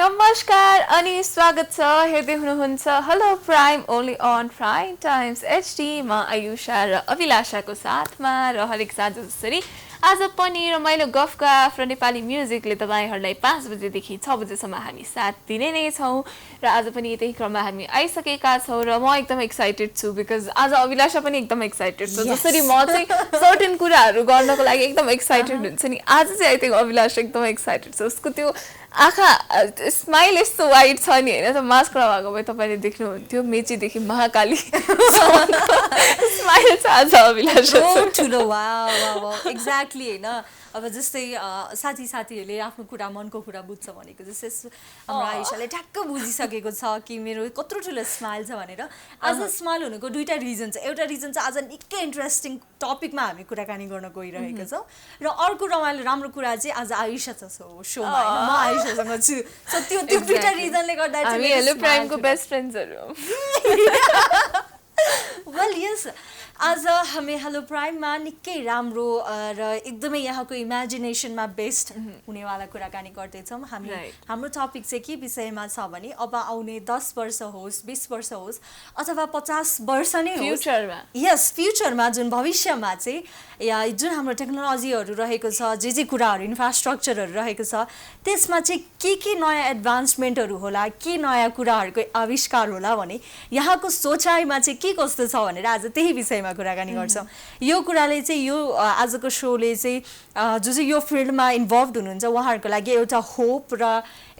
नमस्कार अनि स्वागत छ हेर्दै हुनुहुन्छ hello Prime only on prime times HD मा आयुषा र अभिलाषाको साथमा र हरेक साँझ जसरी आज पनि रमाइलो गफका आफ्रो नेपाली म्युजिकले तपाईहरुलाई 5 बजेदेखि 6 बजेसम्म हामी साथ दिने नै छौं र आज पनि यतै क्रममा हामी आइसकेका छौं र म एकदम एक्साइटेड छु बिकज आज अभिलाषा पनि एकदम एक्साइटेड छ जसरी म चाहिँ सर्टेन कुराहरु गर्नको लागि एकदम एक्साइटेड हुन्छ नि आज चाहिँ आई थिंक अभिलाषा एकदम एक्साइटेड छ उसको त्यो आँखा स्माइल यस्तो वाइड छ नि हैन त मास्क लगाएको भए तपाईले देख्नुहुन्थ्यो मेचीदेखि महाकाली स्माइल छ आज अभिलाषा ठुलो वाउ एक्ज्याक्टली हैन अब जस्तै साथीहरुले आफ्नो कुरा मनको कुरा बुझ्छ भनेको जस्तै हाम्रो आयुषाले ठ्याक्क बुझिसकेको छ कि मेरो कत्रो ठुलो स्माइल छ भनेर आज स्माइल हुनुको दुईटा रिजन छ एउटा रिजन चाहिँ आज निकै इन्ट्रेस्टिङ टपिकमा हामी कुराकानी गर्न गइरहेका छौं र अर्को रमाइलो राम्रो कुरा चाहिँ आज आयुषा छ शोमा हैन म आयुषासँग छु सो त्यो दुईटा रिजनले गर्दा चाहिँ हामी हेलो प्राइमको बेस्ट फ्रेन्ड्सहरु वेल यस आज हामी हेलो प्राइममा निकै राम्रो र एकदमै यहाँको इमेजिनेसनमा बेस्ट हुनेवाला कुराकानी गर्दैछौँ हामी हाम्रो टपिक चाहिँ के विषयमा छ भने अब आउने 10 वर्ष होस् 20 वर्ष होस् अथवा 50 वर्ष नै होस् फ्युचरमा यस फ्युचरमा जुन भविष्यमा चाहिँ या जुन हाम्रो टेक्नोलोजीहरु रहेको छ जे कुराहरु इन्फ्रास्ट्रक्चरहरु रहेको छ त्यसमा चाहिँ के नयाँ एडभान्समेन्टहरु होला के नयाँ कुराहरुको आविष्कार होला भने यहाँको सोचाइमा चाहिँ के कस्तो छ भनेर आज त्यही विषयमा कुराकानी गर्छौं यो कुराले चाहिँ यो आजको शोले चाहिँ जो चाहिँ यो फिल्डमा इन्भल्भड हुनुहुन्छ उहाँहरुको लागि एउटा होप र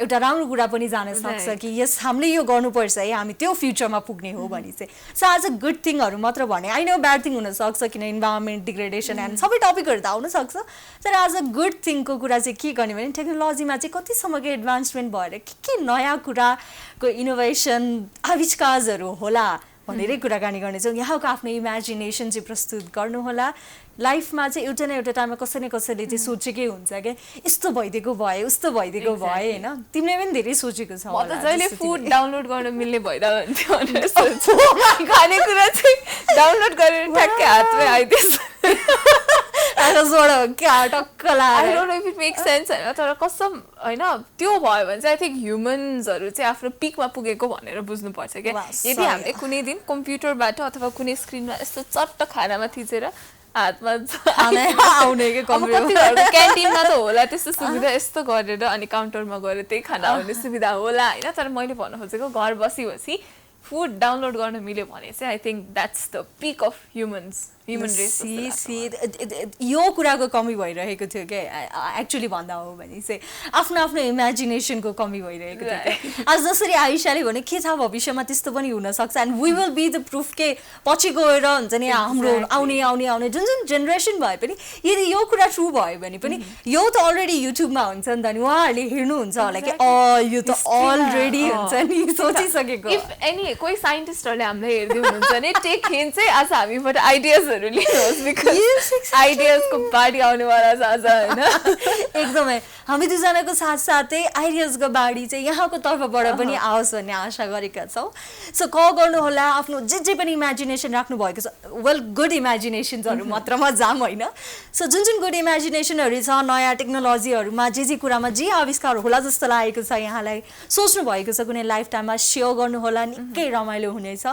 एउटा राम्रो कुरा पनि जान सक्छ कि यस हामीले यो गर्नुपर्छ है हामी त्यो फ्युचरमा पुग्ने हो भनी चाहिँ सो आज गुड थिङहरु मात्र भने आई नो ब्याड थिङ हुन सक्छ किन इन्भाइरोन्मेन्ट डिग्रेडेसन एन्ड सबै टपिकहरु त आउन सक्छ तर आज गुड थिङको कुरा चाहिँ के गर्ने भने टेक्नोलोजीमा चाहिँ कतिसम्मको एडभान्समेन्ट भएर के नयाँ कुराको इनोभेसन आविष्कारहरु होला भनेरै कुराकानी गर्नेछौँ यहाँको आफ्नो इमेजिनेसन चाहिँ प्रस्तुत गर्नुहोला लाइफमा चाहिँ एउटा न एउटा टाइममा कसै न कसैले चाहिँ सोचेकै हुन्छ के यस्तो भइदिएको भए उस्तो भइदिएको भए हैन तिमीले पनि धेरै सोचेको छ म त जहिले फुड डाउनलोड गर्न मिल्ने भइदा हुन्थ्यो भनेर सोच्छु खानेकुरा चाहिँ डाउनलोड गरेर ठ्याक्कै हातमै आइदिन्छ आजबाट क्या टक्क लाग्यो I don't know if it make sense हैन तर कसम हैन त्यो भयो भने चाहिँ आई थिंक ह्युमन्सहरु चाहिँ आफ्नो पिकमा पुगेको भनेर बुझ्नु पर्छ के यदि हामीले कुनै दिन कम्प्युटरबाट अथवा कुनै स्क्रिनमा यस्तो चट्ट खानामा थिचेर हातमा आउने के कम्प्युटर क्यान्टिनमा त होला त्यस्तो सुविधा यस्तो गरेर अनि काउन्टरमा गएर त्यही खाना आउने सुविधा होला हैन तर मैले भन्न खोजेको घर बसी फुड डाउनलोड गर्न मिल्यो भने चाहिँ I think that's the peak of human race यो कुराको कमी भइरहेको थियो के एक्चुअली भन्दा हो भने चाहिँ आफ्नो आफ्नो इमेजिनेसनको कमी भइरहेको थियो आज जसरी आयुषाले भने के छ भविष्यमा त्यस्तो पनि हुन सक्छ and we will be the proof के पछि गएर हुन्छ नि हाम्रो आउने जुन जेनेरेसन भए पनि यदि यो कुरा ट्रु भयो भने पनि यो त अलरेडी युट्युबमा हुन्छ नि त नि उहाँहरूले हेर्नुहुन्छ होला कि यो त अलरेडी हुन्छ नि सोचिसकेको इफ एनी कोही साइन्टिस्टहरूले हामीलाई हेर्दै हुनुहुन्छ नि टेक हिन्ट चाहिँ आज हामीबाट आइडियाजहरु लिनुहोस् बिकज आइडियाजको बाढी आउनेवाला छ आज हैन एकदमै हामी दुईजनाको साथसाथै आइडियाजको बाढी चाहिँ यहाँको तर्फबाट पनि आओस् भन्ने आशा गरेका छौँ सो कल गर्नुहोला आफ्नो जे पनि इमेजिनेसन राख्नु भएको छ वेल गुड इमेजिनेसन्सहरू मात्रमा जाम होइन सो जुन गुड इमेजिनेसनहरू छ नयाँ टेक्नोलोजीहरूमा जे कुरामा जे आविष्कार होला जस्तो लागेको छ यहाँलाई सोच्नु भएको छ कुनै लाइफ टाइममा सेयर गर्नुहोला निकै रमाइलो हुनेछ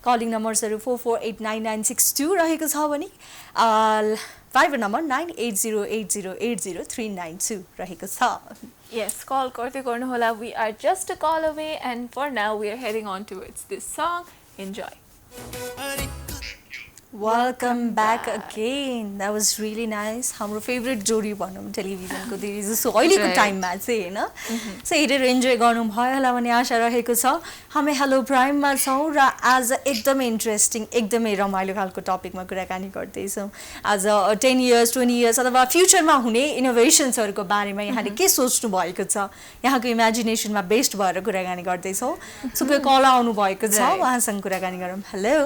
कलिङ नम्बर्सहरू 448996 रहेको छ भने फाइबर नम्बर 9808080392 रहेको छ Yes, call गर्दै गर्नुहोला we are just a call away and for now we are heading on towards this song. Enjoy. Welcome back again. That was really nice. हाम्रो फेभरेट जोडी भनौँ टेलिभिजनको दिदी जस्तो अहिलेको टाइममा चाहिँ हैन सो हेरेर इन्जोय गर्नु भयो होला भन्ने आशा रहेको छ हामी हेलो प्राइममा छौँ र आज एकदमै इन्ट्रेस्टिङ एकदमै रमाइलो खालको टपिकमा कुराकानी गर्दैछौँ आज 10 इयर्स 20 इयर्स अथवा फ्युचरमा हुने इनोभेसन्सहरूको बारेमा यहाँले के सोच्नु भएको छ यहाँको इमेजिनेसनमा बेस्ट भएर कुराकानी गर्दैछौँ सो कोही कल आउनु भएको छ उहाँसँग कुराकानी गरौँ हेलो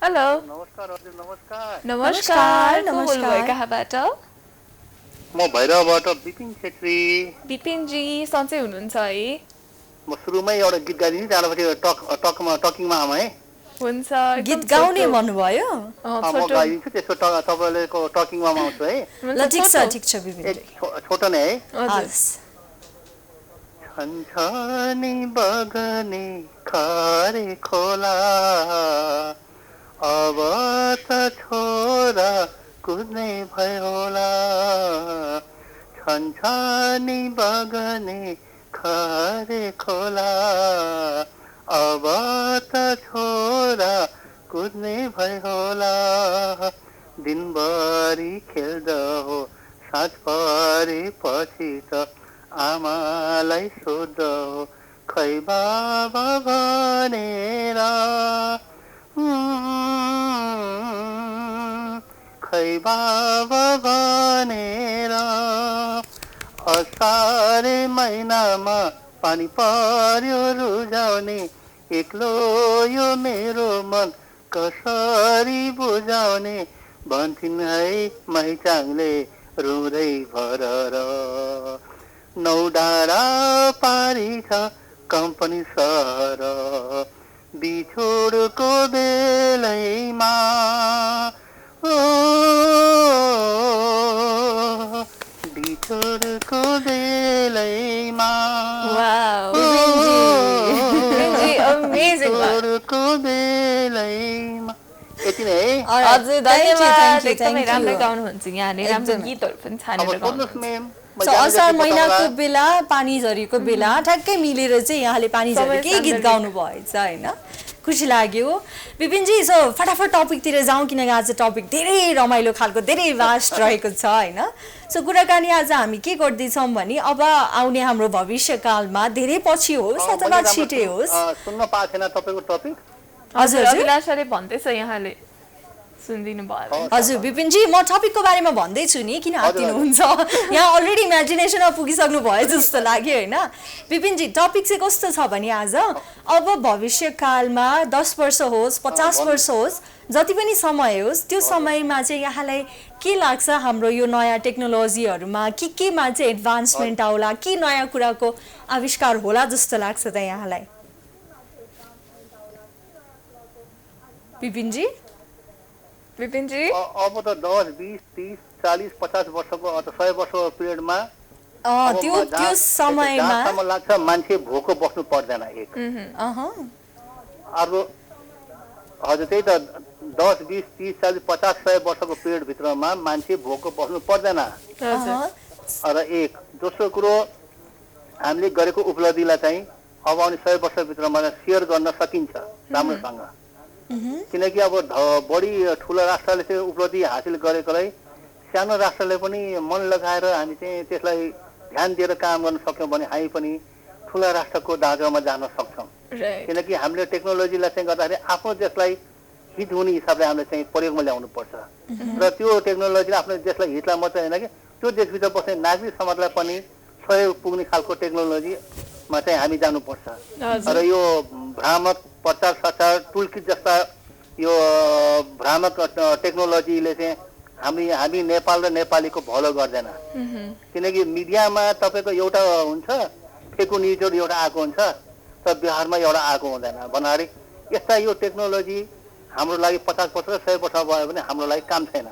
हेलो नमस्कार हजुर नमस्कार नमस्कार कहाँबाट म भैरवबाट बिपिन छेत्री बिपिन जी सन्चै हुनुहुन्छ है म सुरुमै एउटा गीत गाइदिन्छु त्यहाँपछि टकिङमा आउँ है हुन्छ गीत गाउने भन्नुभयो म गाइदिन्छु त्यसको तपाईँको टकिङमा आउँछु है ल ठिक छ बिपिन छोटो नै है हस् छन्छनी बगने खारे खोला अब त छोरा कुद्ने भयो होला छन्छनी बगने खारे खोला अब त छोरा कुद्ने भयो होला दिनभरि खेल्दा हो साँझ परेपछि त आमालाई सोध्दा हो खै बाबा भनेर खै बाबा भनेर असारे महिनामा पानी पर्यो रुझाउने एक्लो यो मेरो मन कसरी बुझाउने भन्थिन् है मैचाङले रुँदै भरर नौ डाँडा पारी छ कम्पनी सहर बिछोडको बेलैमा बिछोडको बेलैमा बिछोडको बेलैमा यति नै है हजुर Thank you, धन्यवाद thank एकदमै you. राम्रै गाउनुहुन्छ यहाँले राम्रो एकदमै। गीतहरू पनि अब छानेर सोध्नुहोस् गाउनुहुन्छ म्याम So, असार महिनाको बेला पानी झरीको बेला ठ्याक्कै मिलेर चाहिँ यहाँले पानी झरी केही गीत गाउनु भएछ होइन खुसी लाग्यो विपिनजी सो फटाफट टपिकतिर जाउँ किनकि आज टपिक धेरै रमाइलो खालको धेरै भास्ट रहेको छ होइन सो कुराकानी आज हामी के गर्दैछौँ भने अब आउने हाम्रो भविष्यकालमा धेरै पछि होस् अथवा छिटै होस् सुन्न पाएको छैन तपाईँको टपिक हजुर हजुर अभिलाषाले भन्दैछ यहाँले सुनिदिनु भयो हजुर विपिनजी म टपिकको बारेमा भन्दैछु नि किन हातिनुहुन्छ यहाँ अलरेडी इमेजिनेसनमा पुगिसक्नु भयो जस्तो लाग्यो होइन विपिनजी टपिक चाहिँ कस्तो छ भने आज अब भविष्यकालमा 10 वर्ष होस् 50 वर्ष होस् जति पनि समय होस् त्यो समयमा चाहिँ यहाँलाई के लाग्छ हाम्रो यो नयाँ टेक्नोलोजीहरूमा केमा चाहिँ एडभान्समेन्ट आउला के नयाँ कुराको आविष्कार होला जस्तो लाग्छ त यहाँलाई विपिनजी विपिनजी अब त 10 20 30 40 50 वर्षको अथवा 100 वर्षको पिरियडमा त्यो समयमा जहाँसम्म लाग्छ मान्छे भोको बस्नु पर्दैन एक अर्को हजुर त्यही त 10 20 30 40 50 100 वर्षको पिरियडभित्रमा मान्छे भोको बस्नु पर्दैन र एक दोस्रो कुरो हामीले गरेको उपलब्धिलाई चाहिँ अब आउने 100 वर्षभित्रमा सेयर गर्न सकिन्छ राम्रोसँग किनकि अब बढी ठुला राष्ट्रले चाहिँ उपलब्धि हासिल गरेकोलाई सानो राष्ट्रले पनि मन लगाएर हामी चाहिँ त्यसलाई ध्यान दिएर काम गर्न सक्यौँ भने हामी पनि ठुला राष्ट्रको दाँजोमा जान सक्छौँ किनकि हामीले टेक्नोलोजीलाई चाहिँ गर्दाखेरि आफ्नो देशलाई हित हुने हिसाबले हामीले चाहिँ प्रयोगमा ल्याउनु पर्छ र त्यो टेक्नोलोजीले आफ्नो देशलाई हितलाई मात्रै होइन कि त्यो देशभित्र बस्ने नागरिक समाजलाई पनि सहयोग पुग्ने खालको टेक्नोलोजीमा चाहिँ हामी जानुपर्छ र यो भ्रामक प्रचार सचार टुलकिट जस्ता यो भ्रामक टेक्नोलोजीले चाहिँ हामी नेपाल र नेपालीको भलो गर्दैन किनकि मिडियामा तपाईँको एउटा हुन्छ फेको न्युजहरू एउटा आएको हुन्छ तर बिहारमा एउटा आएको हुँदैन भन्नाले यस्ता यो टेक्नोलोजी हाम्रो लागि 50 वर्ष र 100 वर्ष भयो भने हाम्रो लागि काम छैन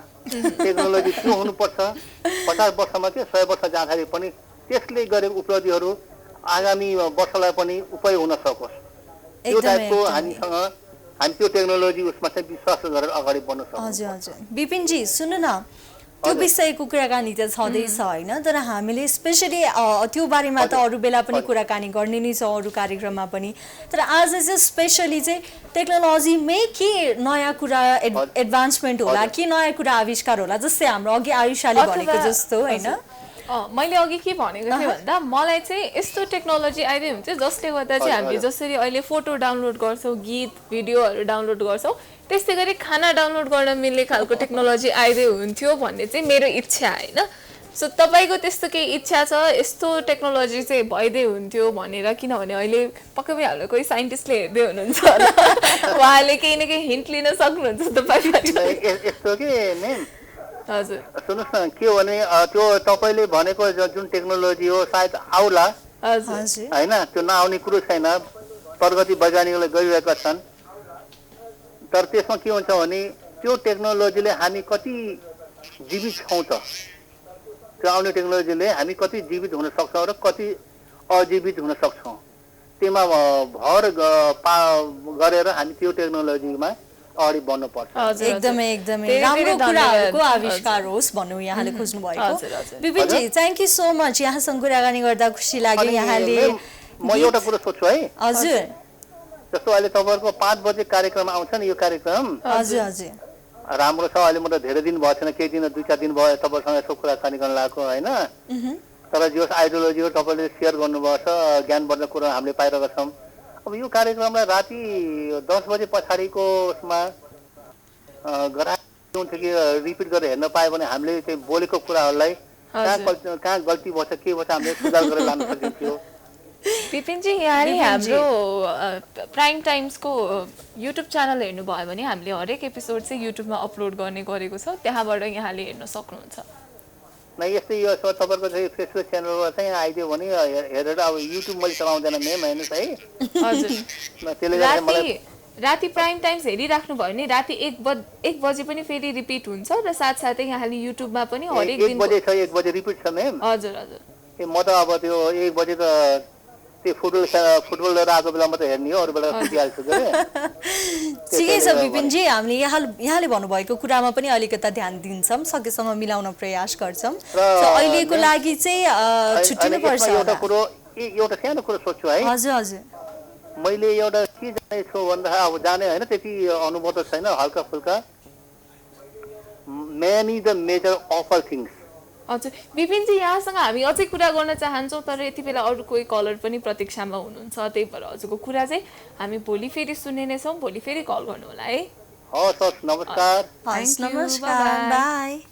टेक्नोलोजी त्यो हुनुपर्छ 50 वर्षमा के 100 वर्ष जाँदाखेरि पनि त्यसले गरेको उपलब्धिहरू आगामी वर्षलाई पनि उपयोग हुन सकोस् त्यो टाइपको हामीसँग हामी त्यो टेक्नोलोजी उसमा चाहिँ विश्वास गरेर अगाडि बढ्न सक्छौँ हजुर हजुर विपिनजी सुन्नु न त्यो विषयको कुराकानी त छँदैछ होइन तर हामीले स्पेसली त्यो बारेमा त अरू बेला पनि कुराकानी गर्ने नै छ अरू कार्यक्रममा पनि तर आज चाहिँ स्पेसली चाहिँ टेक्नोलोजीमै के नयाँ कुरा एडभान्समेन्ट होला के नयाँ कुरा आविष्कार होला जस्तै हाम्रो अघि आयुषाले भनेको जस्तो होइन मैले अघि के भनेको थिएँ भन्दा मलाई चाहिँ यस्तो टेक्नोलोजी आइदियो हुन्छ जसले गर्दा चाहिँ हामीले जसरी अहिले फोटो डाउनलोड गर्छौँ गीत भिडियोहरू डाउनलोड गर्छौँ त्यस्तै गरी खाना डाउनलोड गर्न मिल्ने खालको टेक्नोलोजी आइदियो हुन्थ्यो भन्ने चाहिँ मेरो इच्छा होइन सो तपाईँको त्यस्तो केही इच्छा छ यस्तो टेक्नोलोजी चाहिँ भइदियो हुन्थ्यो भनेर किनभने अहिले पक्कै पनि हाम्रो कोही साइन्टिस्टले हेर्दै हुनुहुन्छ उहाँले केही न केही हिन्ट लिन सक्नुहुन्छ यस्तो के मेन हजुर सुन्नुहोस् न के हो भने त्यो तपाईँले भनेको जुन टेक्नोलोजी हो सायद आउला हजुर होइन त्यो नआउने कुरो छैन प्रगति वैज्ञानिकले गरिरहेका छन् तर त्यसमा के हुन्छ भने त्यो टेक्नोलोजीले हामी कति जीवित छौँ त त्यो आउने टेक्नोलोजीले हामी कति जीवित हुन सक्छौँ र कति अजीवित हुन सक्छौँ। त्यसमा गरेर हामी त्यो टेक्नोलोजीमा अगाडि बढ्नुपर्छ। एकदमै एकदमै राम्रो कुराहरूको आविष्कार होस् भन्नु यहाँले खोज्नु भएको। विपिनजी थ्याङ्क यू सो मच, यहाँसँग कुराकानी गर्दा खुसी लाग्यो। यहाँले म एउटा कुरो सोध्छु है। हजुर जस्तो अहिले तपाईँहरूको 5 बजे कार्यक्रम आउँछ नि, यो कार्यक्रम हजुर हजुर राम्रो छ। अहिले म त धेरै दिन भएको छैन, केही दिन 2-4 दिन भयो तपाईँसँग यसो कुराकानी गर्न लागेको होइन। तर जो आइडियोलोजीहरू तपाईँले सेयर गर्नुभएको छ, ज्ञानवर्धक कुरा हामीले पाइरहेका छौँ। अब यो कार्यक्रमलाई राति 10 बजे पछाडिको उसमा गराएको हुन्छ कि रिपिट गरेर हेर्न पायो भने हामीले चाहिँ बोलेको कुराहरूलाई कहाँ गल्ती भएछ के भएछ हामीले सुधार गरेर लान सकिन्थ्यो। विपिनजी, यहाँले हाम्रो प्राइम टाइम्सको युट्युब च्यानल हेर्नुभयो भने हामीले हरेक एपिसोड चाहिँ युट्युबमा अपलोड गर्ने गरेको छ, त्यहाँबाट यहाँले हेर्न सक्नुहुन्छ। न यस्तै यो तपाईँको चाहिँ फेसबुक च्यानलबाट चाहिँ आइदियो भने हेरेर, अब युट्युब मैले चलाउँदैन म्याम, हेर्नुहोस् है। हजुर, त्यसले गर्दा मलाई राति प्राइम टाइम्स हेरिराख्नु भयो भने राति 1 बजे पनि फेरि रिपिट हुन्छ र साथसाथै यहाँले युट्युबमा पनि हरेक दिन 1 बजे छ, 1 बजे रिपिट छ म्याम। हजुर हजुर। म त अब त्यो 1 बजे त त्यो फुटबल लिएर आएको बेला मात्रै हेर्ने हो, अरू बेला सुतिहाल्छु के। ठिकै छ विपिनजी, हामीले यहाँले भन्नुभएको कुरामा पनि अलिकता ध्यान दिन्छौँ, सकेसम्म मिलाउन प्रयास गर्छौँ। अहिलेको लागि चाहिँ छुट्टिनु पर्छ। एउटा सानो कुरो सोध्छु है। हजुर हजुर। मैले एउटा के जानेछु भन्दा अब जाने होइन, त्यति अनुभव त छैन, हल्का फुल्का। Man is the major of all things. हजुर विपिनजी, यहाँसँग हामी अझै कुरा गर्न चाहन्छौँ, तर यति बेला अरू कोही कलर पनि प्रतीक्षामा हुनुहुन्छ, त्यही भएर हजुरको कुरा चाहिँ हामी भोलि फेरि सुन्ने नै छौँ। भोलि फेरि कल गर्नु होला है। हस्, नमस्कार। नमस्कार, बाई।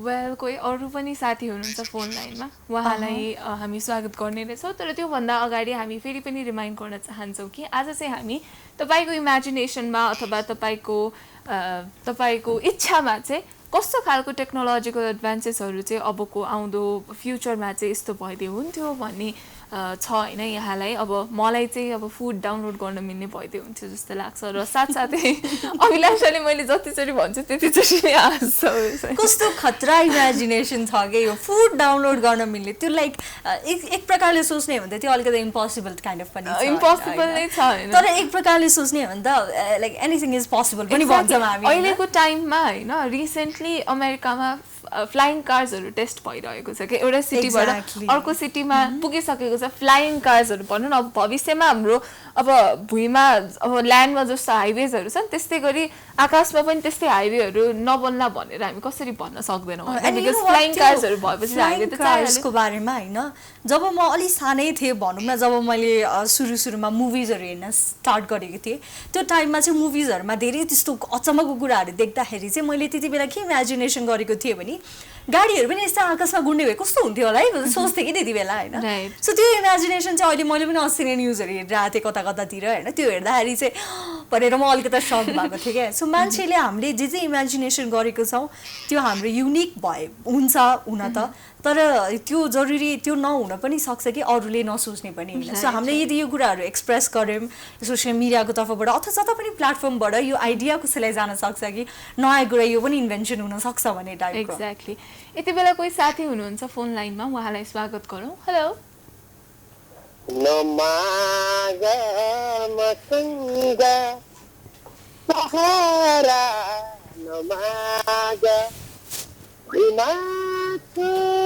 वेल, कोही अरू पनि साथी हुनुहुन्छ फोन लाइनमा, उहाँलाई हामी स्वागत गर्ने रहेछौँ। तर त्योभन्दा अगाडि हामी फेरि पनि रिमाइन्ड गर्न चाहन्छौँ कि आज चाहिँ हामी तपाईँको इमेजिनेसनमा अथवा तपाईँको इच्छामा चाहिँ कस्तो खालको टेक्नोलोजिकल एडभान्सेसहरू चाहिँ अबको आउँदो फ्युचरमा चाहिँ यस्तो भइदियो हुन्थ्यो भन्ने छ होइन यहाँलाई। अब मलाई चाहिँ अब फुड डाउनलोड गर्न मिल्ने भइदियो हुन्थ्यो जस्तो लाग्छ, र साथसाथै अभिलाषाले मैले जतिचोटि भन्छु त्यतिचोटि हाँस्छ। कस्तो खतरा इमेजिनेसन छ कि यो फुड डाउनलोड गर्न मिल्ने, त्यो लाइक एक प्रकारले सोच्ने हो भने त त्यो अलिकति इम्पोसिबल काइन्ड अफ पनि छ। इम्पोसिबल नै छ होइन, तर एक प्रकारले सोच्ने हो भने त लाइक एनिथिङ इज पोसिबल पनि भन्छौँ हामी। अहिलेको टाइममा होइन, रिसेन्टली अमेरिकामा फ्लाइङ कार्सहरू टेस्ट भइरहेको छ कि एउटा सिटीबाट अर्को सिटीमा पुगिसकेको छ फ्लाइङ कार्सहरू। भनौँ न अब भविष्यमा हाम्रो अब भुइँमा अब ल्यान्डमा जस्तो हाइवेजहरू छन् त्यस्तै गरी आकाशमा पनि त्यस्तै हाइवेहरू नबन्ला भनेर हामी कसरी भन्न सक्दैनौँ, बिकज फ्लाइङ कार्सहरू भएपछि हाइवे त कार्सको बारेमा होइन। जब म अलि सानै थिएँ भनौँ न, जब मैले सुरुमा मुभिजहरू हेर्न स्टार्ट गरेको थिएँ, त्यो टाइममा चाहिँ मुभिजहरूमा धेरै त्यस्तो अचम्मको कुराहरू देख्दाखेरि चाहिँ मैले त्यति बेला के इमेजिनेसन गरेको थिएँ भने गाडीहरू पनि यस्तो आकाशमा गुड्ने भए कस्तो हुन्थ्यो होला है, सोच्थेँ कि त्यति बेला होइन। सो त्यो इमेजिनेसन चाहिँ अहिले मैले पनि अस्ति नै न्युजहरू हेरिरहेको थिएँ कता कतातिर होइन, त्यो हेर्दाखेरि चाहिँ भनेर म अलिकति सक भएको थिएँ क्या। सो मान्छेले हामीले जे इमेजिनेसन गरेको छौँ त्यो हाम्रो युनिक हुन्छ हुन त, तर त्यो जरुरी त्यो नहुन पनि सक्छ कि अरूले नसोच्ने पनि होइन। सो हामीले यदि यो कुराहरू एक्सप्रेस गऱ्यौँ सोसियल मिडियाको तर्फबाट अथवा जता पनि प्लेटफर्मबाट, यो आइडिया कसैलाई जान सक्छ कि नयाँ कुरा यो पनि इन्भेन्सन हुनसक्छ भन्ने टाइपको। एक्ज्याक्टली। यति बेला कोही साथी हुनुहुन्छ फोन लाइनमा, उहाँलाई स्वागत गरौँ। हेलो। नमाजा मसंगा सहारा नमाजा हिमाचू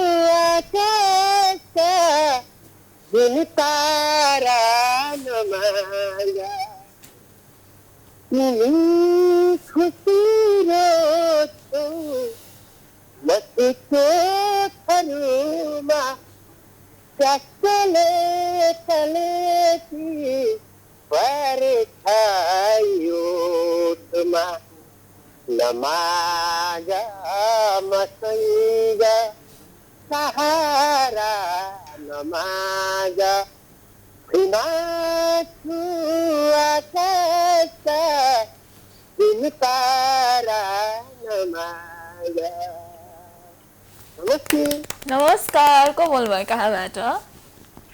आकाशा दिन तारा नमाजा। नमस्ते। नमस्कार, को बोल्नुभयो कहाँबाट?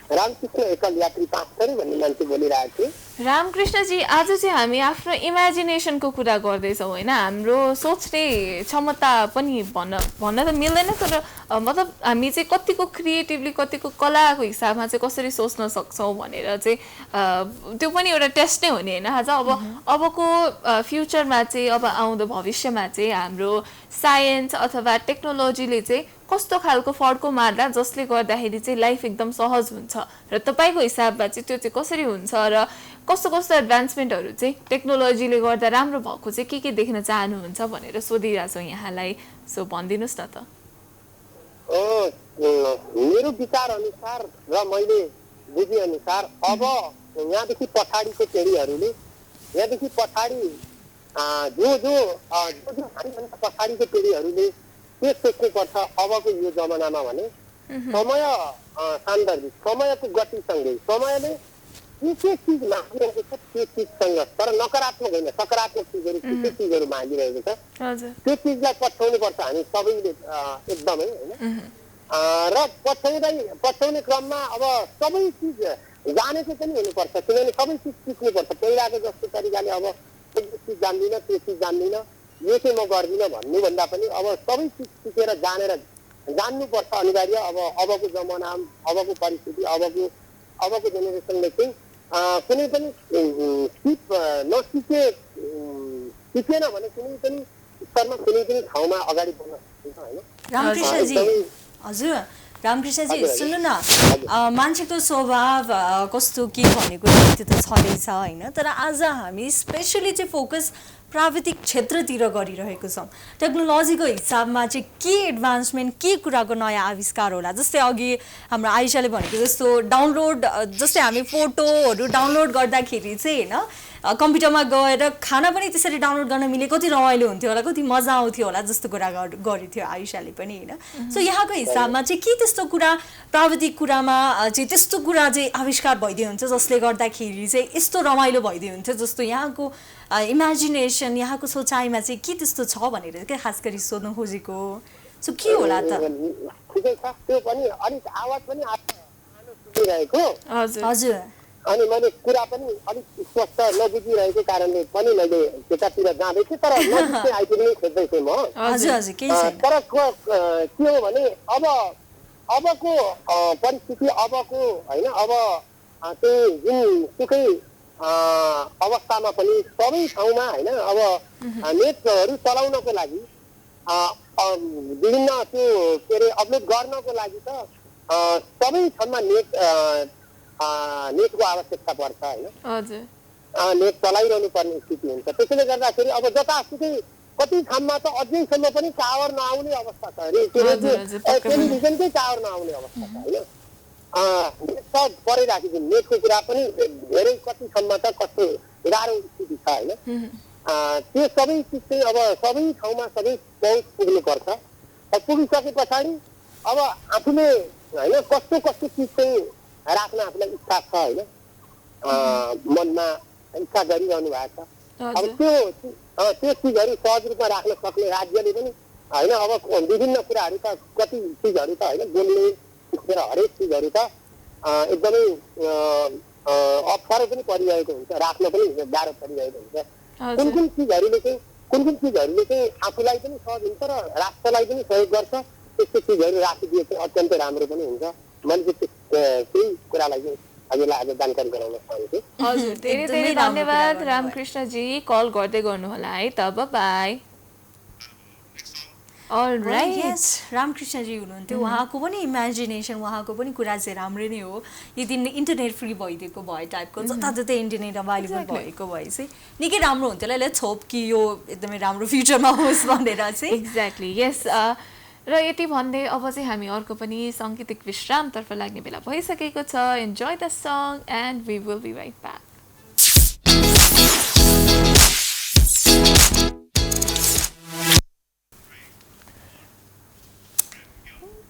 रामकृष्ण एकल यात्री 5 भन्ने मान्छे बोलिरहेको थिएँ। रामकृष्णजी आज चाहिँ हामी आफ्नो इमेजिनेसनको कुरा गर्दैछौँ होइन हाम्रो सोच्ने क्षमता पनि भन्न त मिल्दैन तर मतलब हामी चाहिँ कतिको क्रिएटिभली कतिको कलाको हिसाबमा चाहिँ कसरी सोच्न सक्छौँ भनेर चाहिँ त्यो पनि एउटा टेस्ट नै हुने होइन आज अबको फ्युचरमा चाहिँ अब आउँदो भविष्यमा चाहिँ हाम्रो साइन्स अथवा टेक्नोलोजीले चाहिँ कस्तो खालको फड्को मार्ला जसले गर्दाखेरि चाहिँ लाइफ एकदम सहज हुन्छ र तपाईँको हिसाबमा चाहिँ त्यो चाहिँ कसरी हुन्छ र कस्तो कस्तो एडभान्समेन्टहरू चाहिँ टेक्नोलोजीले गर्दा राम्रो भएको चाहिँ के देख्न चाहनुहुन्छ भनेर सोधिरहेको छौँ यहाँलाई सो भनिदिनुहोस् न त मेरो विचार अनुसार र मैले बुझे अनुसार अब यहाँदेखि पछाडिको पिँढीहरूले यहाँदेखि पछाडि जो हामीभन्दा पछाडिको पिँढीहरूले के सोच्नुपर्छ अबको यो जमानामा भने समय सान्दर्भिक समयको गतिसँगै समयले के चिज मागिरहेको छ त्यो चिजसँग तर नकारात्मक होइन सकारात्मक चिजहरू के चिजहरू मागिरहेको छ त्यो चिजलाई पछ्याउनुपर्छ हामी सबैले एकदमै होइन र पछ्याउने क्रममा अब सबै चिज जानेको पनि हुनुपर्छ किनभने सबै चिज सिक्नुपर्छ पहिलाको जस्तो तरिकाले अब त्यो चिज जान्दिनँ त्यो चिज जान्दिनँ यो चाहिँ म गर्दिनँ भन्नुभन्दा पनि अब सबै चिज सिकेर जानेर जान्नुपर्छ अनिवार्य अबको जमाना अबको परिस्थिति अबको जेनेरेसनले चाहिँ कुनै पनि सिकेन भने कुनै पनि स्तरमा कुनै पनि ठाउँमा अगाडि बढ्न सक्छ होइन रामकृष्णजी हजुर रामकृष्णजी सुन्नु न मान्छेको स्वभाव कस्तो के भनेको त्यो त छँदैछ होइन तर आज हामी स्पेसली चाहिँ फोकस प्राविधिक क्षेत्रतिर गरिरहेको छौँ टेक्नोलोजीको हिसाबमा चाहिँ के एडभान्समेन्ट के कुराको नयाँ आविष्कार होला जस्तै अघि हाम्रो आइसाले भनेको जस्तो डाउनलोड जस्तै हामी फोटोहरू डाउनलोड गर्दाखेरि चाहिँ होइन कम्प्युटरमा गएर खाना पनि त्यसरी डाउनलोड गर्न मिले कति रमाइलो हुन्थ्यो होला कति मजा आउँथ्यो होला जस्तो कुरा गरेको थियो आयुषाले पनि होइन सो यहाँको हिसाबमा चाहिँ के त्यस्तो कुरा प्राविधिक कुरामा चाहिँ त्यस्तो कुरा चाहिँ आविष्कार भइदियो हुन्छ जसले गर्दाखेरि चाहिँ यस्तो रमाइलो भइदियो हुन्छ जस्तो यहाँको इमेजिनेसन यहाँको सोचाइमा चाहिँ के त्यस्तो छ भनेर क्या खास गरी सोध्न खोजेको सो के होला त ठिकै छ त्यो पनि अलिक आवाज पनि सुनिरहेको हजुर अनि मैले कुरा पनि अलिक स्पष्ट नबुझिरहेको कारणले पनि मैले त्यतातिर जाँदै थिएँ तर नजिकै आइपुग्ने खोज्दै थिएँ म तर के हो भने अबको परिस्थिति अबको होइन अब चाहिँ जुन सुकै अवस्थामा पनि सबै ठाउँमा होइन अब नेटहरू चलाउनको लागि विभिन्न त्यो के अरे अपलोड गर्नको लागि त सबै ठाउँमा नेटको आवश्यकता पर्छ होइन नेट चलाइरहनु पर्ने स्थिति हुन्छ त्यसैले गर्दाखेरि अब जतासुकै कति ठाउँमा त अझैसम्म पनि टावर नआउने अवस्था छ अरे टेलिभिजनकै टावर नआउने अवस्था छ होइन सब परिराखेको नेटको कुरा पनि धेरै कति ठाउँमा त कस्तो गाह्रो स्थिति छ होइन त्यो सबै चिज चाहिँ अब सबै ठाउँमा सबै पहुँच पुग्नुपर्छ पुगिसके पछाडि अब आफूले होइन कस्तो कस्तो चिज चाहिँ राख्न आफूलाई इच्छा छ होइन मनमा इच्छा गरिरहनु भएको छ अब त्यो चिजहरू सहज रूपमा राख्न सक्ने राज्यले पनि होइन अब विभिन्न कुराहरू त कति चिजहरू त होइन बोल्ने हरेक चिजहरू त एकदमै अप्ठ्यारो पनि परिरहेको हुन्छ राख्न पनि गाह्रो परिरहेको हुन्छ कुन चिजहरूले चाहिँ आफूलाई पनि सहज हुन्छ र राष्ट्रलाई पनि सहयोग गर्छ त्यस्तो चिजहरू राखिदिए चाहिँ अत्यन्तै राम्रो पनि हुन्छ मैले त्यही कुरालाई चाहिँ हजुरलाई आज जानकारी गराउन चाहन्छु हजुर धेरै धेरै धन्यवाद रामकृष्णजी कल गर्दै गर्नु होला है त बाई यस रामकृष्णजी हुनुहुन्थ्यो उहाँको पनि इमेजिनेसन उहाँको पनि कुरा चाहिँ राम्रै नै हो यदि इन्टरनेट फ्री भइदिएको भए टाइपको जताततै इन्टरनेट अभाइलेबल भएको भए चाहिँ निकै राम्रो हुन्थ्यो होला लेट्स होप कि यो एकदमै राम्रो फ्युचरमा होस् भनेर चाहिँ एक्ज्याक्टली यस र यति भन्दै अब चाहिँ हामी अर्को पनि साङ्गीतिक विश्रामतर्फ लाग्ने बेला भइसकेको छ enjoy the song and we will be right back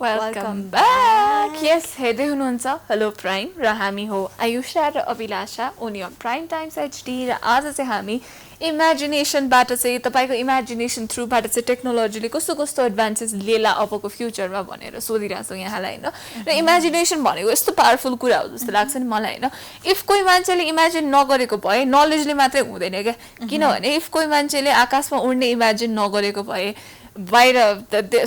welcome back यस हेर्दै हुनुहुन्छ हेलो प्राइम र हामी हो आयुषा र Abhilasha only on prime times HD र आज चाहिँ हामी इमेजिनेसनबाट चाहिँ तपाईँको इमेजिनेसन थ्रुबाट चाहिँ टेक्नोलोजीले कस्तो कस्तो एडभान्सेस लिएला अबको फ्युचरमा भनेर सोधिरहेको छौँ यहाँलाई होइन र इमेजिनेसन भनेको यस्तो पावरफुल कुरा हो जस्तो लाग्छ नि मलाई होइन इफ कोही मान्छेले इमेजिन नगरेको भए नलेजले मात्रै हुँदैन क्या किनभने इफ कोही मान्छेले आकाशमा उड्ने इमेजिन नगरेको भए बाहिर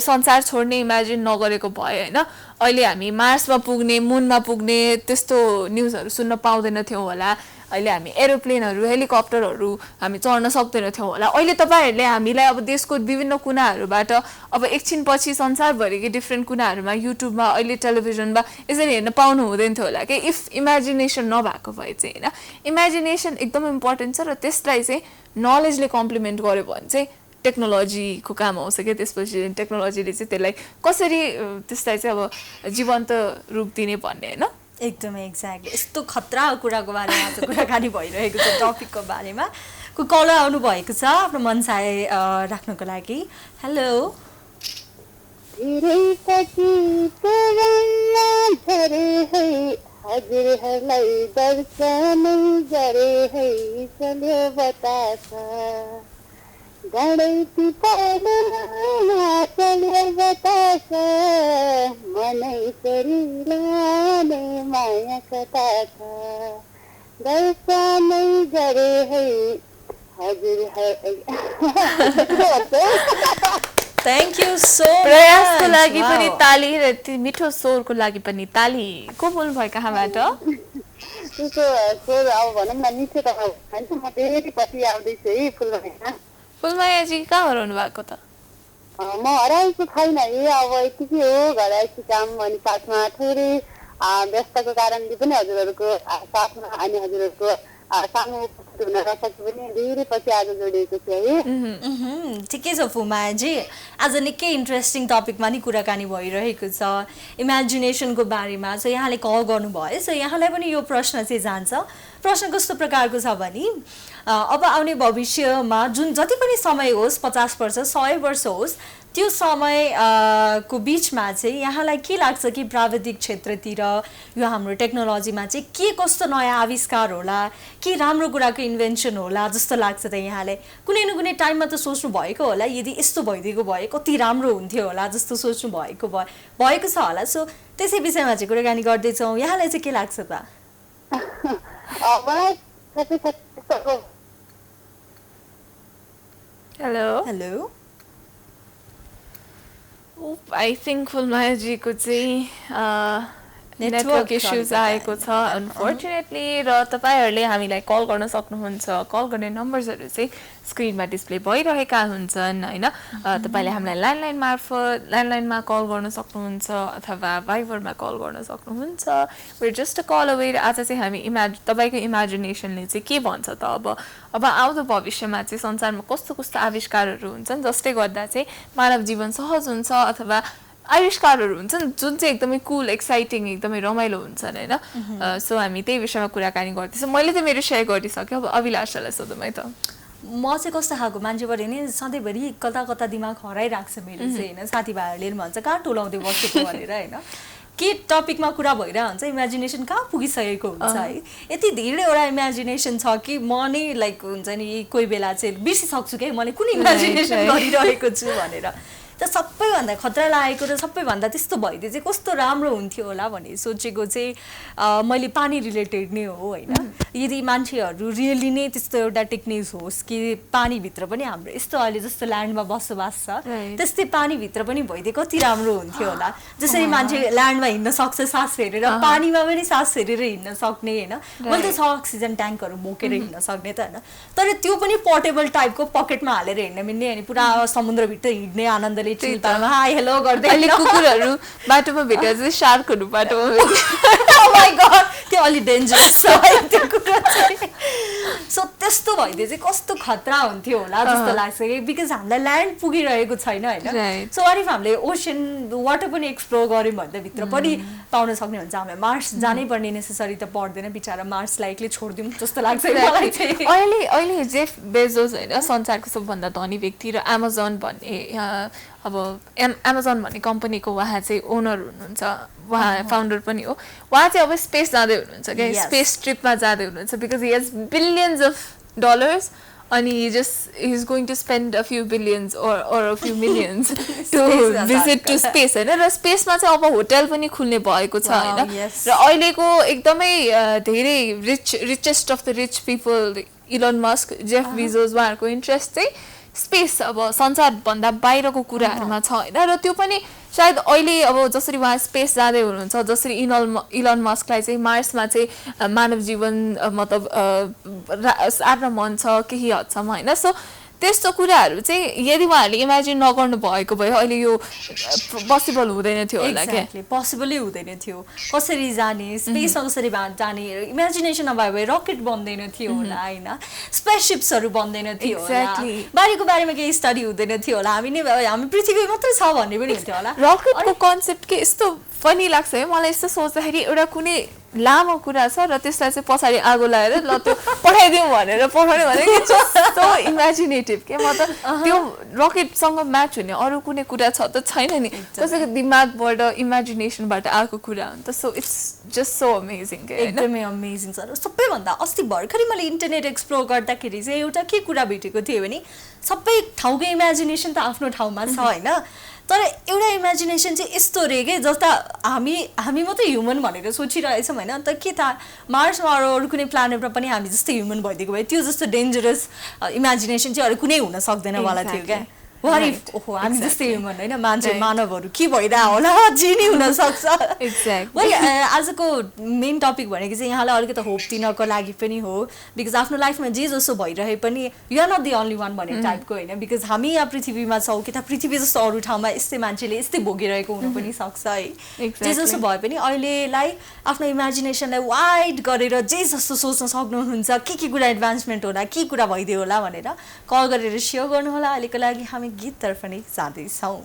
संसार छोड्ने इमेजिन नगरेको भए होइन अहिले हामी मार्समा पुग्ने मुनमा पुग्ने त्यस्तो न्युजहरू सुन्न पाउँदैनथ्यौँ होला अहिले हामी एरोप्लेनहरू हेलिकप्टरहरू हामी चढ्न सक्दैनथ्यौँ होला अहिले तपाईँहरूले हामीलाई अब देशको विभिन्न कुनाहरूबाट अब एकछिनपछि संसारभरिकै डिफ्रेन्ट कुनाहरूमा युट्युबमा अहिले टेलिभिजनमा यसरी हेर्न पाउनु हुँदैन थियो होला कि इफ इमेजिनेसन नभएको भए चाहिँ होइन इमेजिनेसन एकदम इम्पोर्टेन्ट छ र त्यसलाई चाहिँ नलेजले कम्प्लिमेन्ट गर्यो भने चाहिँ टेक्नोलोजीको काम आउँछ क्या त्यसपछि टेक्नोलोजीले चाहिँ त्यसलाई कसरी त्यसलाई चाहिँ अब जीवन्त रूप दिने भन्ने होइन एकदमै एक्ज्याक्टली यस्तो खतरा कुराको बारेमा आज कुराकानी भइरहेको छ टपिकको बारेमा को कलर आउनु भएको छ आफ्नो मनसाय राख्नको लागि हेलो हजुरहरूलाई दर्शन गरे है चल्यो बतासा गडैती पाडमा चल्यो बतासा मनै शरीरले माया कथा छ दर्शनै गरे है थ्याङ्क यू सो प्रयासको लागि पनि ताली र मिठो स्वरको लागि पनि ताली को बोल्नु भयो कहाँबाट त्यसको स्वर अब भनौँ न मिठो त होइन म धेरै पछि आउँदैछु है फुलमाया फुलमायाजी कहाँ हराउनु भएको त म हराएको छैन है अब यतिकै हो घर आएपछि काम अनि साथमा थोरै व्यस्तको कारणले पनि हजुरहरूको साथमा अनि हजुरहरूको सानो उपस्थित हुन नसके पनि धेरै पछि आज जोडिएको छु है ठिकै छ फुमायाजी आज निकै इन्ट्रेस्टिङ टपिकमा नि कुराकानी भइरहेको छ इमेजिनेसनको बारेमा सो यहाँले कल गर्नुभयो सो यहाँलाई पनि यो प्रश्न चाहिँ जान्छ प्रश्न कस्तो प्रकारको छ भने अब आउने भविष्यमा जुन जति पनि समय होस् 50 वर्ष 100 वर्ष होस् त्यो समय को बिचमा चाहिँ यहाँलाई के लाग्छ कि प्राविधिक क्षेत्रतिर यो हाम्रो टेक्नोलोजीमा चाहिँ के कस्तो नयाँ आविष्कार होला के राम्रो कुराको इन्भेन्सन होला जस्तो लाग्छ त यहाँले कुनै न कुनै टाइममा त सोच्नु भएको होला यदि यस्तो भइदिएको भए कति राम्रो हुन्थ्यो होला जस्तो सोच्नु भएको छ होला सो त्यसै विषयमा चाहिँ कुराकानी गर्दैछौँ यहाँलाई चाहिँ के लाग्छ त हेलो हेलो आई थिङ्क फुलमायाजीको चाहिँ नेटवर्क इस्युज आएको छ अनफर्चुनेटली र तपाईँहरूले हामीलाई कल गर्न सक्नुहुन्छ कल गर्ने नम्बर्सहरू चाहिँ स्क्रिनमा डिस्प्ले भइरहेका हुन्छन् होइन तपाईँले हामीलाई ल्यान्डलाइनमा कल गर्न सक्नुहुन्छ अथवा भाइबरमा कल गर्न सक्नुहुन्छ we're just a call away आज चाहिँ हामी तपाईँको इमेजिनेसनले चाहिँ के भन्छ त अब आउँदो भविष्यमा चाहिँ संसारमा कस्तो कस्तो आविष्कारहरू हुन्छन् जसले गर्दा चाहिँ मानव जीवन सहज हुन्छ अथवा आविष्कारहरू हुन्छन् जुन चाहिँ एकदमै कुल एक्साइटिङ एकदमै रमाइलो हुन्छन् होइन सो हामी त्यही विषयमा कुराकानी गर्दैछौँ मैले त मेरो सेयर गरिसकेँ अब अभिलाषालाई सोधौँ है त म चाहिँ कस्तो खालको मान्छेबाट नि सधैँभरि कता कता दिमाग हराइरहेको छ मेरो चाहिँ होइन साथीभाइहरूले भन्छ कहाँ टोलाउँदै बसेको भनेर होइन के टपिकमा कुरा भइरहेको हुन्छ इमेजिनेसन कहाँ पुगिसकेको हुन्छ है यति धेरैवटा इमेजिनेसन छ कि म नै लाइक हुन्छ नि कोही बेला चाहिँ बिर्सिसक्छु क्या मैले कुन इमेजिनेसन गरिरहेको छु भनेर त सबैभन्दा खतरा लागेको र सबैभन्दा त्यस्तो भइदियो चाहिँ कस्तो राम्रो हुन्थ्यो होला भन्ने सोचेको चाहिँ मैले पानी रिलेटेड नै हो होइन यदि मान्छेहरू रियली नै त्यस्तो एउटा टेक्निक्स होस् कि पानीभित्र पनि हाम्रो यस्तो अहिले जस्तो ल्यान्डमा बसोबास छ त्यस्तै पानीभित्र पनि भइदिए कति राम्रो हुन्थ्यो होला जसरी मान्छे ल्यान्डमा हिँड्न सक्छ सास फेरेर पानीमा पनि सास फेरेर हिँड्न सक्ने होइन मैले त छ अक्सिजन ट्याङ्कहरू बोकेर हिँड्न सक्ने त होइन तर त्यो पनि पोर्टेबल टाइपको पकेटमा हालेर हिँड्न मिल्ने अनि पुरा समुद्रभित्र हिँड्ने आनन्दले हाई हेलो गर्दै अहिले कुकुरहरू बाटोमा भेट्यो चाहिँ शार्कहरू बाटोमा भेट्यो Oh my God! त्यो अलि डेन्जरस छ है त्यो कुरा चाहिँ सो त्यस्तो भइदिए चाहिँ कस्तो खतरा हुन्थ्यो होला जस्तो लाग्छ कि बिकज हामीलाई ल्यान्ड पुगिरहेको छैन होइन सो वाट इफ हामीले ओसन वाटर पनि एक्सप्लोर गऱ्यौँ भने त भित्र पनि पाउन सक्ने हुन्छ हामीलाई मार्स जानै पर्ने नेसेसरी त पर्दैन बिचरा मार्सलाई एक्लै छोडिदिउँ जस्तो लाग्छ मलाई चाहिँ अहिले जेफ बेजोस होइन संसारको सबभन्दा धनी व्यक्ति र एमाजोन भन्ने अब एमाजोन भन्ने कम्पनीको उहाँ चाहिँ ओनर हुनुहुन्छ उहाँ फाउन्डर पनि हो उहाँ चाहिँ अब स्पेस जाँदै हुनुहुन्छ क्या स्पेस ट्रिपमा जाँदै हुनुहुन्छ because he has billions of dollars अनि he is going to spend a few billions or a few millions to visit to space होइन र स्पेसमा चाहिँ अब होटल पनि खुल्ने भएको छ होइन र अहिलेको एकदमै धेरै richest of the rich people Elon Musk Jeff Bezos उहाँहरूको इन्ट्रेस्ट चाहिँ स्पेस अब संसारभन्दा बाहिरको कुराहरूमा छ होइन र त्यो पनि सायद अहिले अब जसरी उहाँ स्पेस जाँदै हुनुहुन्छ जसरी इलन मस्कलाई चाहिँ मार्समा चाहिँ मानव जीवन मतलब सार्न मन छ केही हदसम्म होइन सो त्यस्तो कुराहरू चाहिँ यदि उहाँहरूले इमेजिन नगर्नु भएको भए अहिले यो पोसिबल हुँदैन थियो होला क्या पोसिबलै हुँदैन थियो कसरी जाने स्पेसमा कसरी जाने इमेजिनेसन नभए भए रकेट बन्दैन थियो होला होइन स्पेससिप्सहरू बन्दैन थियो होला बारीको बारेमा केही स्टडी हुँदैन थियो होला हामी पृथ्वी मात्रै छ भन्ने पनि हुन्थ्यो होला रकेटको कन्सेप्ट के यस्तो फनी लाग्छ है मलाई यस्तो सोच्दाखेरि एउटा कुनै लामो कुरा छ र त्यसलाई चाहिँ पछाडि आगो लगाएर ल त्यो पठाइदिउँ भनेर पठाउने भनेको जस्तो इमेजिनेटिभ के मतलब त्यो रकेटसँग म्याच हुने अरू कुनै कुरा छ त छैन नि कसैको दिमागबाट इमेजिनेसनबाट आएको कुरा हो नि त so it's just so amazing के एकदमै अमेजिङ छ र सबैभन्दा अस्ति भर्खरै मैले इन्टरनेट एक्सप्लोर गर्दाखेरि चाहिँ एउटा के कुरा भेटेको थिएँ भने सबै ठाउँको इमेजिनेसन त आफ्नो ठाउँमा छ होइन तर एउटा इमेजिनेसन चाहिँ यस्तो रे के जस्ता हामी मात्रै ह्युमन भनेर सोचिरहेछौँ होइन अन्त के थाहा मार्समा अरू कुनै प्लानेटमा पनि हामी जस्तै ह्युमन भइदिएको भए त्यो जस्तो डेन्जरस इमेजिनेसन चाहिँ अरू कुनै हुन सक्दैन वाला थियो क्या वाट इफ ओहो हामी जस्तै ह्युमन होइन मान्छे मानवहरू के भइरहेको होला जे नै हुनसक्छ एक्ज्याक्टली आजको मेन टपिक भनेको चाहिँ यहाँलाई अलिकति होप दिनको लागि पनि हो बिकज आफ्नो लाइफमा जे जसो भइरहे पनि you are not the only one भन्ने टाइपको होइन बिकज हामी यहाँ पृथ्वीमा छौँ कि त पृथ्वी जस्तो अरू ठाउँमा यस्तै मान्छेले यस्तै भोगिरहेको हुनु पनि सक्छ है जे जसो भए पनि अहिलेलाई आफ्नो इमेजिनेसनलाई वाइड गरेर जे जस्तो सोच्न सक्नुहुन्छ के कुरा एडभान्समेन्ट होला के कुरा भइदियो होला भनेर कल गरेर सेयर गर्नु होला अहिलेको लागि हामी गीततर्फ नै जाँदैछौँ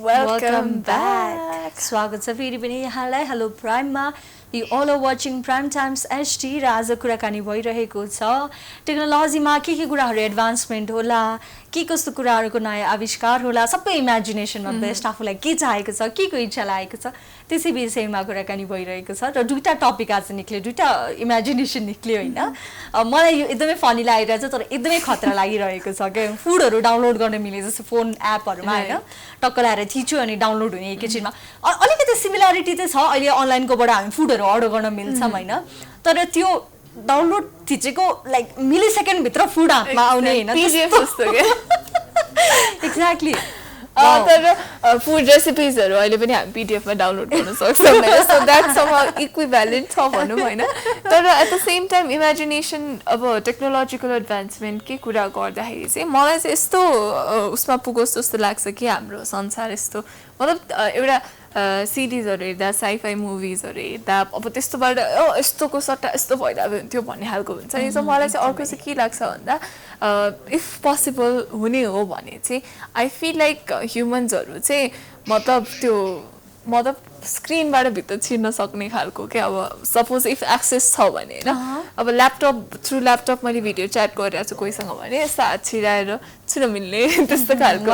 वेलकम ब्याक स्वागत छ फेरि पनि यहाँलाई हेलो प्राइममा you all are watching prime times HD र आज कुराकानी भइरहेको छ टेक्नोलोजीमा के कुराहरू एडभान्समेन्ट होला के कस्तो कुराहरूको नयाँ आविष्कार होला सबै इमेजिनेसनमा बेस्ट आफूलाई के चाहेको छ के को इच्छा लागेको छ त्यसै विषयमा कुराकानी भइरहेको छ र दुईवटा टपिक आज निक्ल्यो दुईवटा इमेजिनेसन निक्ल्यो होइन मलाई यो एकदमै फनी लागिरहेको छ तर एकदमै खतरा लागिरहेको छ क्या फुडहरू डाउनलोड गर्न मिले जस्तो फोन एपहरूमा होइन टक्क लगाएर थिच्यो अनि डाउनलोड हुने एकैछिनमा अलिकति सिमिल्यारिटी चाहिँ छ अहिले अनलाइनकोबाट हामी फुडहरू अर्डर गर्न मिल्छौँ होइन तर त्यो डाउनलोड थिचेको लाइक मिली सेकेन्डभित्र फुड हातमा आउने होइन एक्ज्याक्टली तर फुड रेसिपिजहरू अहिले पनि हामी पिडिएफमा डाउनलोड गर्न सक्छौँ सो द्याट सम इक्विभ्यालेन्ट छ भनौँ होइन तर at the same time imagination अब टेक्नोलोजिकल एडभान्समेन्ट के कुरा गर्दाखेरि चाहिँ मलाई चाहिँ यस्तो उसमा पुगोस् जस्तो लाग्छ कि हाम्रो संसार यस्तो मतलब एउटा सिरिजहरू हेर्दा साइफाई मुभिजहरू हेर्दा अब त्यस्तोबाट यस्तोको सट्टा यस्तो भइरहेको हुन्थ्यो भन्ने खालको हुन्छ नि सो मलाई चाहिँ अर्को चाहिँ के लाग्छ भन्दा इफ पोसिबल हुने हो भने चाहिँ आई फिल लाइक ह्युमन्सहरू चाहिँ मतलब स्क्रिनबाट भित्र छिर्न सक्ने खालको क्या अब सपोज इफ एक्सेस छ भने होइन अब ल्यापटप थ्रु ल्यापटप मैले भिडियो च्याट गरिरहेको छु कोहीसँग भने यस्तो हात छिराएर छिर्न मिल्ने त्यस्तो खालको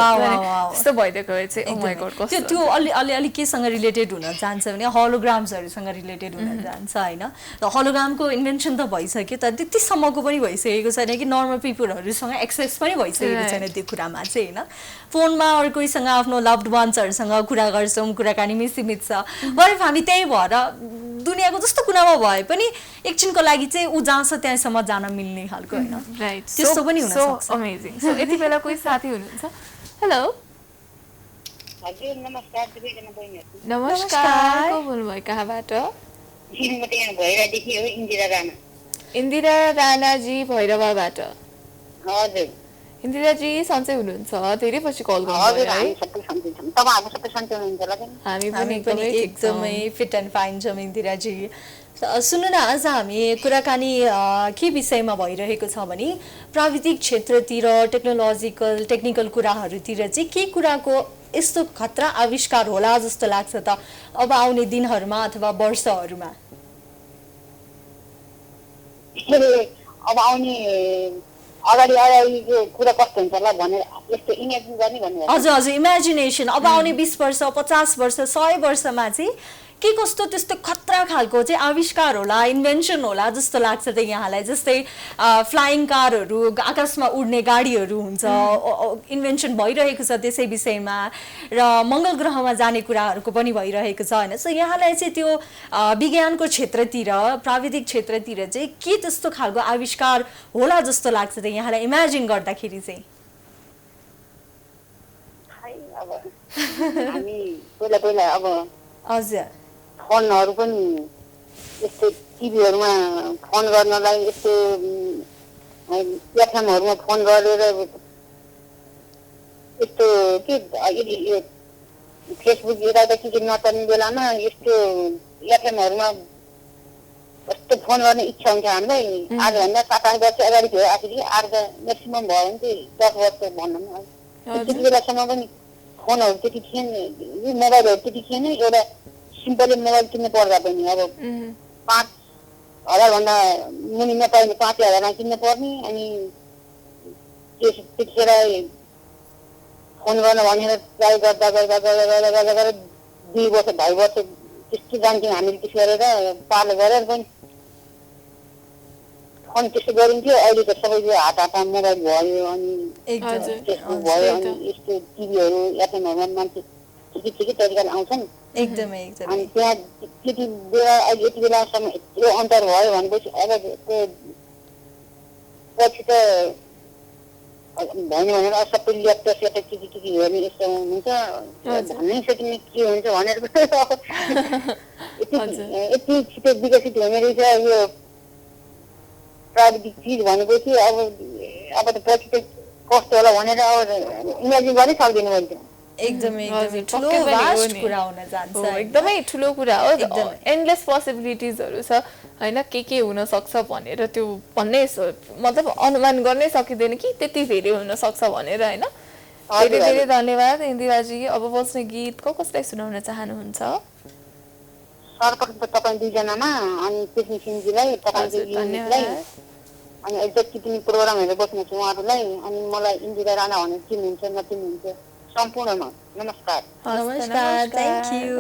त्यस्तो भइदिएको भए चाहिँ माइ गॉड कस्तो त्यो अलि केसँग रिलेटेड हुन जान्छ भने होलोग्राम्सहरूसँग रिलेटेड हुन जान्छ होइन र होलोग्रामको इन्भेन्सन त भइसक्यो तर त्यतिसम्मको पनि भइसकेको छैन कि नर्मल पिपलहरूसँग एक्सेस पनि भइसकेको छैन त्यो कुरामा चाहिँ होइन फोनमा अरू कोहीसँग आफ्नो लभड वान्सहरूसँग कुरा गर्छौँ कुराकानी सीमित छ बरु हामी त्यही भएर दुनियाँको जस्तो कुनामा भए पनि एकछिनको लागि चाहिँ ऊ जहाँ छ त्यहाँसम्म जान मिल्ने खालको होइन राइट त्यस्तो पनि हुनसक्छ अमेजिङ सो यति बेला कोही साथी हुनुहुन्छ हेलो हजुर नमस्कार दुवैजना बहिनीहरु नमस्कार को बोल्नुभयो कहाँबाट भैरवादेखि हो इन्दिरा राणा इन्दिरा राणाजी भैरवाबाट हजुर इन्दिराजी सन्चै हुनुहुन्छ? धेरै पछि कल गर्नुभयो हजुर है? हामी सबै सन्चै छौँ। तपाईँहरू सबै सन्चै हुनुहुन्छ होला नि? हामी हामी पनि पनि एकदमै ठिक छौँ। एकदमै फिट एन्ड फाइन छौँ इन्दिराजी। सुन्नु न, आज हामी कुराकानी के विषयमा भइरहेको छ भने प्राविधिक क्षेत्रतिर टेक्निकल कुराहरूतिर चाहिँ के कुराको यस्तो खतरा आविष्कार होला जस्तो लाग्छ त अब आउने दिनहरूमा अथवा वर्षहरूमा? अब आउने अगाडिको कुरा कस्तो हुन्छ होला भनेर यस्तो इमेजिन गर्ने भन्ने हजुर हजुर, इमेजिनेसन। अब आउने 20 वर्ष 50 वर्ष 100 वर्षमा चाहिँ के कस्तो त्यस्तो खतरा खालको चाहिँ आविष्कार होला, इन्भेन्सन होला जस्तो लाग्छ त यहाँलाई? जस्तै फ्लाइङ कारहरू, आकाशमा उड्ने गाडीहरू हुन्छ, इन्भेन्सन भइरहेको छ त्यसै विषयमा, र मङ्गल ग्रहमा जाने कुराहरूको पनि भइरहेको छ होइन? सो यहाँलाई चाहिँ त्यो विज्ञानको क्षेत्रतिर, प्राविधिक क्षेत्रतिर चाहिँ के त्यस्तो खालको आविष्कार होला जस्तो लाग्छ त यहाँलाई इमेजिन गर्दाखेरि चाहिँ? अब हामी पहिला अब हजुर फोनहरू पनि यस्तो टिभीहरूमा फोन गर्नलाई यस्तो प्लेटफर्महरूमा फोन गरेर यस्तो के यो फेसबुक यता के नचल्ने बेलामा यस्तो एफएमहरूमा यस्तो फोन गर्ने इच्छा हुन्छ हामीलाई। आजभन्दा 7-8 वर्ष अगाडि थियो, आखिर आज त म्याक्सिमम भयो भने चाहिँ 10 वर्ष भनौँ न। त्यति बेलासम्म पनि फोनहरू त्यति थिएन, मोबाइलहरू त्यति थिएन। एउटा सिम्पली मोबाइल किन्नु पर्दा पनि अब 5,000 मुनि नपाइने 5,000मा किन्नु पर्ने। अनि त्यतिखेर फोन गर्न भनेर ट्राई गर्दा 2 वर्ष 2.5 वर्ष त्यस्तो जान्थ्यौँ हामीले। त्यस गरेर पालो गरेर पनि फोन त्यस्तो गरिन्थ्यो। अहिले त सबैको हातमा मोबाइल भयो, अनि फेसबुक भयो, अनि यस्तो टिभीहरू एफएमहरूमा मान्छे ठिकै तरिकाले आउँछन्। एकदमै अनि त्यहाँ त्यति बेला अहिले यति बेलासम्म यत्रो अन्तर भयो भनेपछि अब त्यो पछि त भन्यो भनेर सबै ल्यापटप के हेर्ने यस्तो हुन्छ भन्नै सकिने के हुन्छ भनेर यति छिटो विकसित हुने रहेछ यो प्राविधिक चिज भनेपछि। अब त पछि त कस्तो होला भनेर अब इमेजिन गर्नै सक्दिनँ मैले। एकदमै ठुलो कुरा हुन जान्छ, एकदमै ठुलो कुरा हो। एन्डलेस पोसिबिलिटिजहरू छ होइन, के हुन सक्छ भनेर त्यो भन्ने मतलब अनुमान गर्नै सकिँदैन कि त्यति धेरै हुन सक्छ भनेर होइन। धेरै धेरै धन्यवाद इन्दिराजी। अब बस्ने गीत कसलाई सुनाउन चाहनुहुन्छ? सर्वप्रथम त तपाईँ दुईजनामा, अनि कृष्ण सिंहजीलाई, तपाईँलाई, अनि जति पनि प्रोग्राम हेरेर बस्नु छ उहाँहरूलाई, अनि मलाई इन्दिरा राणा भनेर चिन्नुहुन्छ नचिन्नुहुन्छ सम्पूर्णमा नमस्कार। नमस्कार, थ्याङ्क यू।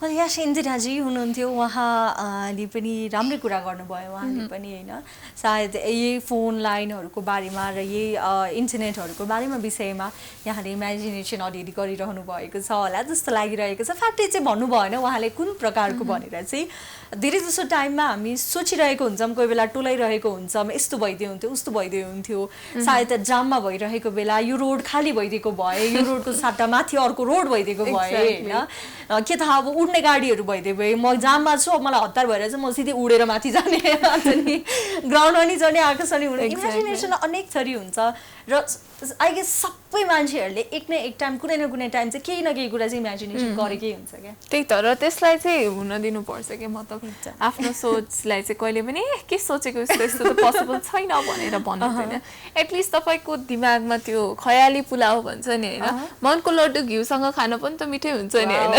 यस इन्दिराजी हुनुहुन्थ्यो, उहाँले पनि राम्रै कुरा गर्नुभयो उहाँले पनि होइन। सायद यही फोन लाइनहरूको बारेमा र यही इन्टरनेटहरूको बारेमा विषयमा यहाँले इमेजिनेसन अलिअलि गरिरहनु भएको छ होला जस्तो लागिरहेको छ। फ्याक्टै चाहिँ भन्नु भएन उहाँले कुन प्रकारको भनेर चाहिँ। धेरै जसो टाइममा हामी सोचिरहेको हुन्छौँ, कोही बेला टोलाइरहेको हुन्छौँ, यस्तो भइदियो हुन्थ्यो उस्तो भइदियो हुन्थ्यो। सायद जाममा भइरहेको बेला यो रोड खाली भइदिएको भए, यो रोडको सट्टा माथि अर्को रोड भइदिएको भए होइन, के थाहा अब उड्ने गाडीहरू भइदियो भए म जाममा छु, अब मलाई हतार भएर चाहिँ म सिधै उडेर माथि जाने, अनि ग्राउन्डमा नि जाने, आकाशमा नि उड्ने। इमेजिनेसन अनेक थरी हुन्छ र आई गेस सबै मान्छेहरूले एक न एक टाइम कुनै न कुनै टाइम चाहिँ केही न केही कुरा चाहिँ इमेजिनेसन गरेकै हुन्छ क्या। त्यही तर त्यसलाई चाहिँ हुन दिनुपर्छ कि मतलब आफ्नो सोचलाई चाहिँ कहिले पनि के सोचेको यस्तो त पोसिबल छैन भनेर भन्नु हुँदैन। एटलिस्ट तपाईँको दिमागमा त्यो खयाली पुलाउ भन्छ नि होइन, मनको लड्डु घिउसँग खान पनि त मिठै हुन्छ नि होइन।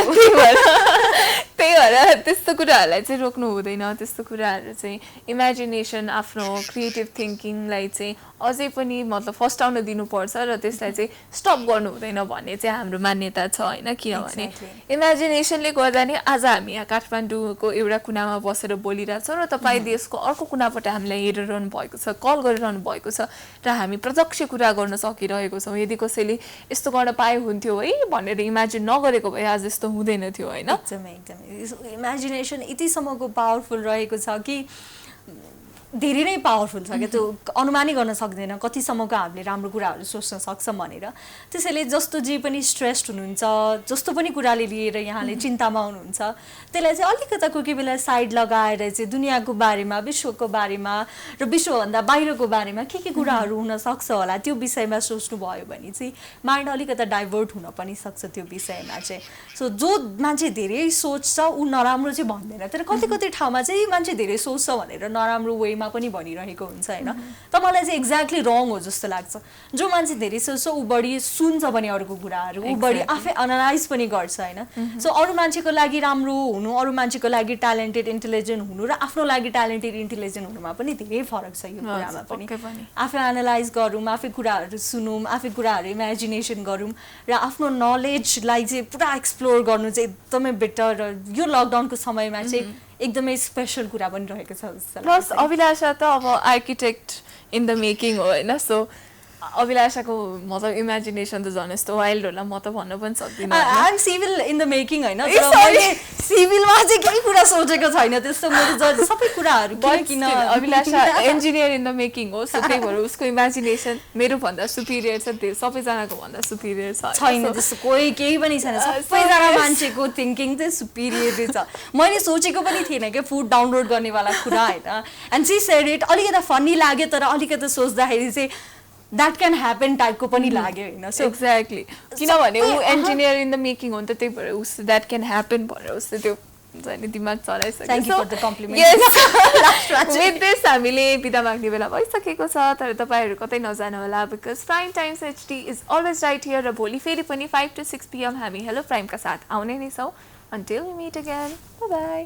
त्यही भएर त्यस्तो कुराहरूलाई चाहिँ रोक्नु हुँदैन। त्यस्तो कुराहरू चाहिँ इमेजिनेसन, आफ्नो क्रिएटिभ थिङ्किङलाई चाहिँ अझै पनि मतलब फस्टाउन दिनुपर्छ र त्यसलाई चाहिँ स्टप गर्नु हुँदैन भन्ने चाहिँ हाम्रो मान्यता छ होइन। किनभने इमेजिनेसनले गर्दा नि आज हामी यहाँ काठमाडौँको एउटा कुनामा बसेर बोलिरहेछौँ र तपाईँ देशको अर्को कुनाबाट हामीलाई हेरिरहनु भएको छ, कल गरिरहनु भएको छ र हामी प्रत्यक्ष कुरा गर्न सकिरहेको छौँ। यदि कसैले यस्तो गर्न पाए हुन्थ्यो है भनेर इमेजिन नगरेको भए आज यस्तो हुँदैन थियो होइन। एकदमै इमेजिनेसन यतिसम्मको पावरफुल रहेको छ कि धेरै नै पावरफुल छ क्या, त्यो अनुमानै गर्न सक्दैन कतिसम्मको हामीले राम्रो कुराहरू सोच्न सक्छौँ भनेर। त्यसैले जस्तो जे पनि स्ट्रेस्ड हुनुहुन्छ, जस्तो पनि कुराले लिएर यहाँले चिन्तामा हुनुहुन्छ, त्यसलाई चाहिँ अलिकता कोही कोही बेला साइड लगाएर चाहिँ दुनियाँको बारेमा, विश्वको बारेमा र विश्वभन्दा बाहिरको बारेमा के कुराहरू हुन सक्छ होला त्यो विषयमा सोच्नुभयो भने चाहिँ माइन्ड अलिकता डाइभर्ट हुन पनि सक्छ त्यो विषयमा चाहिँ। सो जो मान्छे धेरै सोच्छ ऊ नराम्रो चाहिँ भन्दैन, तर कति कति ठाउँमा चाहिँ मान्छे धेरै सोच्छ भनेर नराम्रो वेमा पनि भनिरहेको हुन्छ होइन। त मलाई चाहिँ एक्ज्याक्टली रङ हो जस्तो लाग्छ। जो मान्छे धेरै सोच्छ ऊ बढी सुन्छ पनि अरूको कुराहरू, ऊ बढी आफै एनालाइज पनि गर्छ होइन। सो अरू मान्छेको लागि राम्रो हुनु, अरू मान्छेको लागि ट्यालेन्टेड इन्टेलिजेन्ट हुनु र आफ्नो लागि ट्यालेन्टेड इन्टेलिजेन्ट हुनुमा पनि धेरै फरक छ यो कुरामा पनि। आफै एनालाइज गरौँ, आफै कुराहरू सुनौँ, आफै कुराहरू इमेजिनेसन गरौँ र आफ्नो नलेजलाई चाहिँ पुरा एक्सप्लोर गर्नु चाहिँ एकदमै बेटर। र यो लकडाउनको समयमा चाहिँ एकदमै स्पेसल कुरा पनि रहेको छ जस्तो लाग्छ। प्लस अभिलाषा त अब आर्किटेक्ट इन द मेकिङ हो होइन, सो अभिलाषाको मतलब इमेजिनेसन त झन् यस्तो वाइल्ड होला, म त भन्न पनि सक्दिनँ। I am civil in the making होइन, तर मैले सिभिलमा चाहिँ केही कुरा सोचेको छैन त्यस्तो। मैले सबै कुराहरू किन अभिलाषा इन्जिनियर इन द मेकिङ हो, सो त्यही भएर उसको इमेजिनेसन मेरो भन्दा सुपिरियर छ, त्यो सबैजनाको भन्दा सुपिरियर छैन त्यस्तो कोही केही पनि छैन। सबैजना मान्छेको थिङ्किङ चाहिँ सुपिरियर छ। मैले सोचेको पनि थिएन क्या फुड डाउनलोड गर्नेवाला कुरा होइन। एन्ड सी सेड इट, अलिकति फनी लाग्यो तर अलिकति सोच्दाखेरि चाहिँ द्याट क्यान ह्यापन टाइपको पनि लाग्यो होइन। सो एक्ज्याक्टली, किनभने ऊ इन्जिनियर इन द मेकिङ हो नि त, त्यही भएर उस द्याट क्यान ह्यापन भनेर उसले त्यो दिमाग चलाइसक्यो। विथ दिस हामीले बिदा माग्ने बेला भइसकेको छ, तर तपाईँहरू कतै नजानु होला, because Prime Times HD is always right here. र भोलि फेरि पनि 5 to 6 PM हामी हेलो प्राइमका साथ आउने नै छौँ। Until we meet again, bye by.